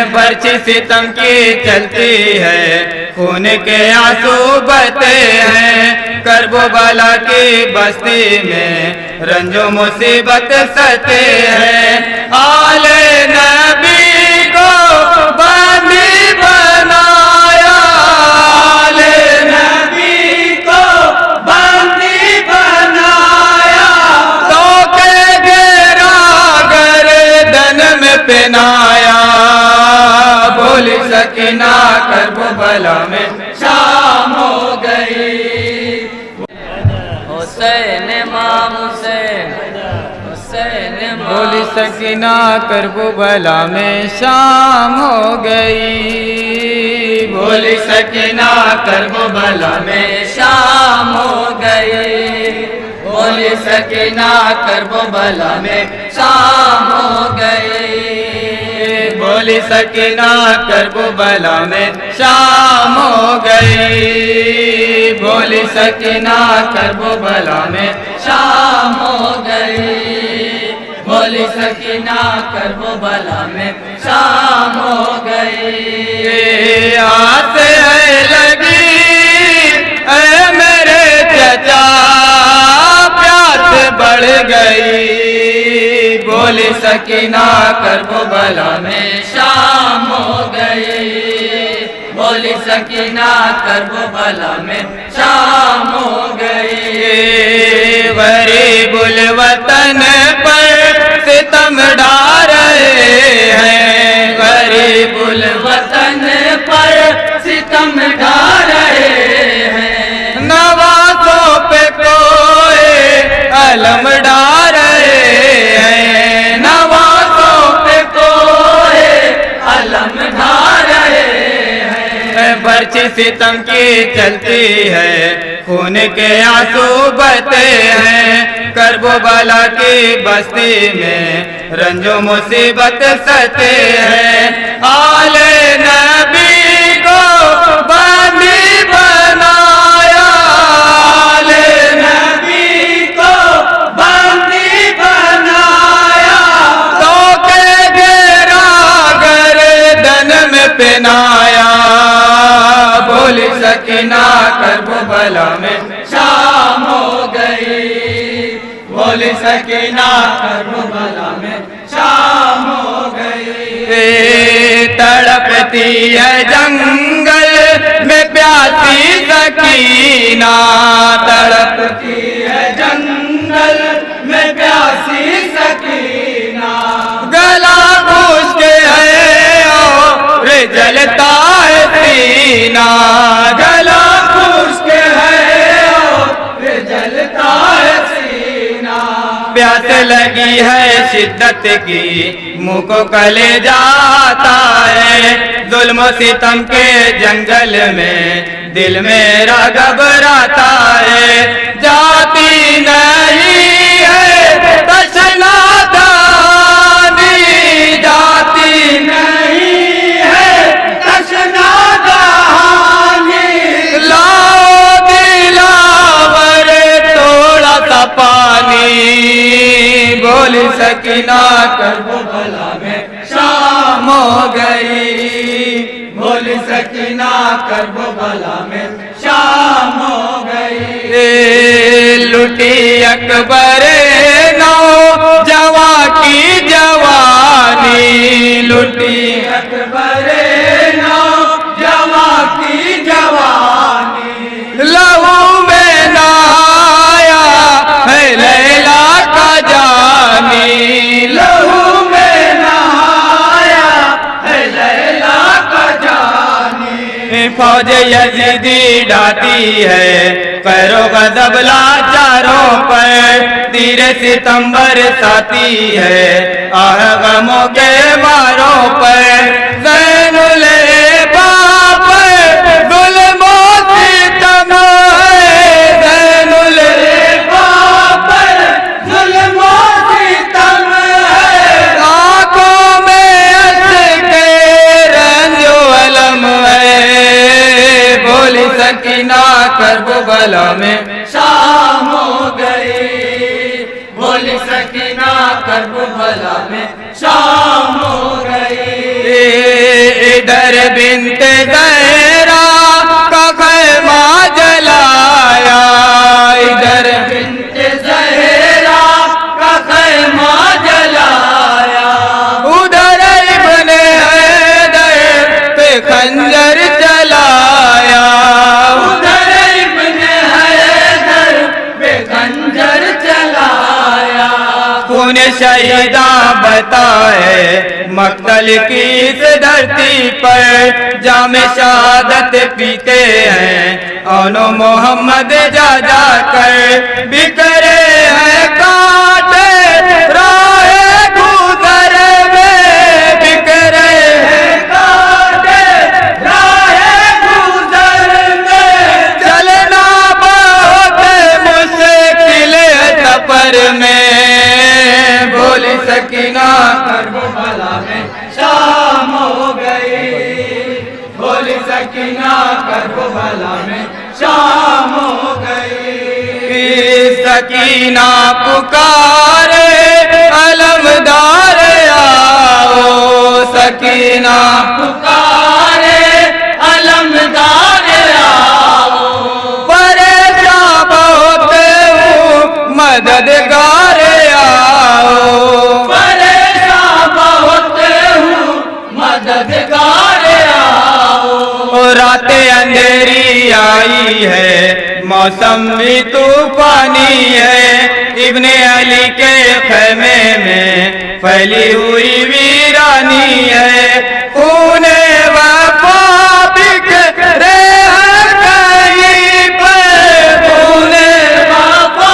बर्छी सितम की चलती है, खून के आंसू बहते हैं। करबो बला की बस्ती में रंजो मुसीबत सते हैं। आले नबी को बंदी बनाया, आले नबी को बंदी बनाया। तो के घेरा गर्दन में पहनाया। बोली सकीना करबला में शाम हो गई। हुसैन इमाम हुसैन, हुसैन इमाम। बोली सकीना करबला में शाम हो गई। बोली सकीना करबला में शाम हो गई। बोली सकीना करबला में शाम हो गई। बोली सकीना करबला में शाम हो गई। बोली सकीना करबला में शाम हो गई। बोली सकीना करबला में शाम हो गई। आस है लगी ऐ मेरे चचा, प्यास बढ़ गई। बोली सकीना करबला में शाम हो गई। बोली सकीना करबला में शाम हो गई। गरीबुल वतन पर सितम ढा रहे हैं। गरीबुल वतन पर सितम ढा रहे हैं। नवाज़ों पे कोई अलम ढा रहे हैं। नवाज़ों पे कोई अलम ढा रहे हैं। बर्छी सितम की चलती है, खून के आंसू बहते हैं। करबला की बस्ती में रंजो मुसीबत सते हैं। आले नबी को बंदी बनाया, आले नबी को बंदी बनाया। तो के घेरा गर्दन में पहनाया। बोली सकीना करबला में शाम हो गई। बोली सकीना करबला में शाम हो गई। तड़पती है जंगल में प्यासी सकीना, तड़पती है जंगल में प्यासी सकीना। गला पूछ के है और जलता है सीना। गला पूछ के है और जलता है सीना। प्यास लगी है शिद्दत की, मुँह को कले जाता है। जुल्म सितम के जंगल में दिल मेरा घबराता है। जाती नहीं है तशना दानी, जाती नहीं है तशना दहानी। लाओ दिलावर थोड़ा सा पानी। बोली सकीना करबला में शाम हो गई। बोली सकीना करबला में शाम हो गई। लुटी अकबर नौ जवा की जवानी, लुटी अकबर नौ जवा की जवानी। लहू में नहाया है लैला का जानी। लहू में नहाया है लैला का जानी। फौज यजीदी डाटी है, पैरों गज़ब लाचारों पर। तीर सितंबर साथी है, आह गमों के मारों पर। ज़ैनुल बाप ज़ुल्मो सितम है, ज़ैनुल बाप ज़ुल्मो सितम है। आँखों में अश्के रंजो अलम है। बोली सकीना करबला में शाम हो गई। बोली सकीना करबला में शाम हो गई। इधर बिनते ज़हरा का खैमा जलाया, इधर बिनते ज़हरा का खैमा जलाया, उधर इब्ने हैदर पे खंजर चलाया, उधर इब्ने हैदर पे खंजर चलाया। खून शहीदा बताए मक्तल की इस धरती पर, जाम शहादत पीते हैं औनो मोहम्मद जा जा कर, बिखरे हैं कांटे राहे गुजर में, बिखरे हैं कांटे राहे गुजर में, चलना बहुत मुश्किल है सफर में। बोली सकीना करबला में शाम हो गई, बोली सकीना करबला में शाम हो गई। सकीना पुकारे अलमदार आओ, सकीना पुकारे अलमदार आओ, परेशान बहुत हूँ मददगार आओ, परेशान बहुत हूँ मददगार आओ। रातें अंधेरी आई है, मौसम भी तूफानी है, इब्ने अली के खैमे में फैली हुई वीरानी है, खूने वफा बिखरे हैं कहीं पर, खूने वफा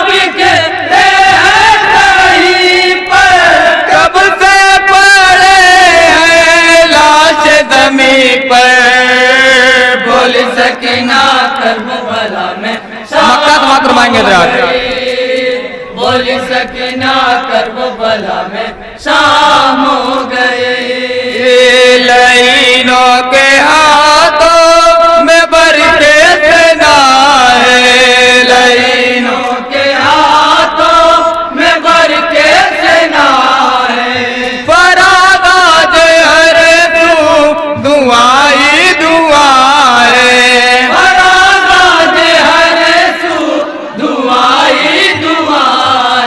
बिखरे हैं कहीं पर, कब से पड़े हैं लाश ज़मीन पर। बोली सकीना करबला में मात्र मांगे बोली सकीना करबला में शाम हो गए। लाइनों के हाथों में बरके सेना है, लाइनों के हाथों में बरके सेना है, फरागाज हर तू दुआई दुआ है, फरागाज हर तू दुआई दुआ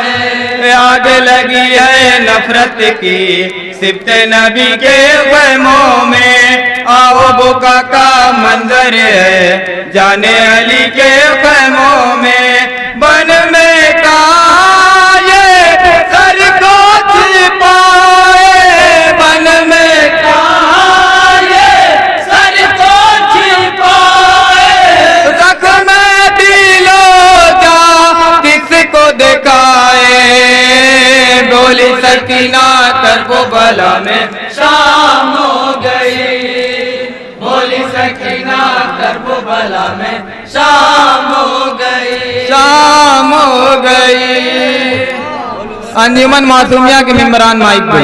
है। आग लगी है नफरत की सिफ्ते नबी के ख़ैमों में, आओ बुका का मंजर है जाने अली के ख़ैमों में, बन में कहाँ ये सर को छिपाए, बन में कहाँ ये सर को छिपाए, ज़ख्म दिलो जा किसको दिखाए। बोली सकीना करबला में शाम हो गई, बोली सकीना करबला में शाम हो गई, शाम हो गई। अंजुमन मासूमिया के मेंबरान माइक पे